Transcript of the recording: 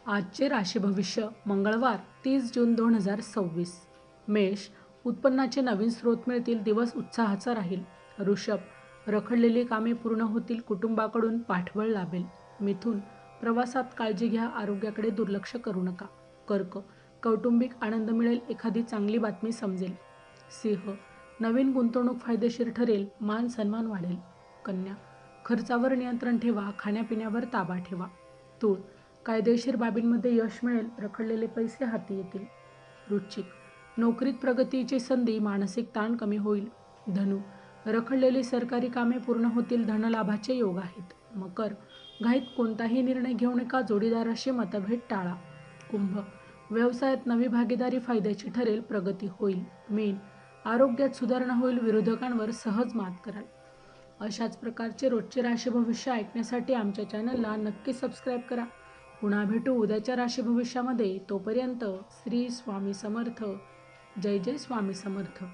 आजचे राशी भविष्य मंगळवार 30 जून 2026. मेष, उत्पन्नाचे नवीन स्रोत मिळतील, दिवस उत्साहाचा राहील. ऋषभ, रखडलेली कामे पूर्ण होतील, कुटुंबाकडून पाठबळ लाभेल. मिथुन, प्रवासात काळजी घ्या, आरोग्याकडे दुर्लक्ष करू नका. कर्क, कौटुंबिक आनंद मिळेल, एखादी चांगली बातमी समजेल. सिंह, नवीन गुंतवणूक फायदेशीर ठरेल, मान सन्मान वाढेल. कन्या, खर्चावर नियंत्रण ठेवा, खाण्यापिण्यावर ताबा ठेवा. तूळ, कायदेशीर बाबींमध्ये यश मिळेल, रखडलेले पैसे हाती येतील. वृश्चिक, नोकरीत प्रगतीची संधी, मानसिक ताण कमी होईल. धनु, रखडलेली सरकारी कामे पूर्ण होतील, धनलाभाचे योग आहेत. मकर, घाईत कोणताही निर्णय घेऊ नका, जोडीदाराशी मतभेद टाळा. कुंभ, व्यवसायात नवी भागीदारी फायद्याची ठरेल, प्रगती होईल. मीन, आरोग्यात सुधारणा होईल, विरोधकांवर सहज मात कराल. अशाच प्रकारचे रोजचे राशी भविष्य ऐकण्यासाठी आमच्या चॅनलला नक्की सबस्क्राईब करा. पुन्हा भेटू उद्याच्या राशी भविष्यामध्ये. तोपर्यंत श्री स्वामी समर्थ. जय जय स्वामी समर्थ.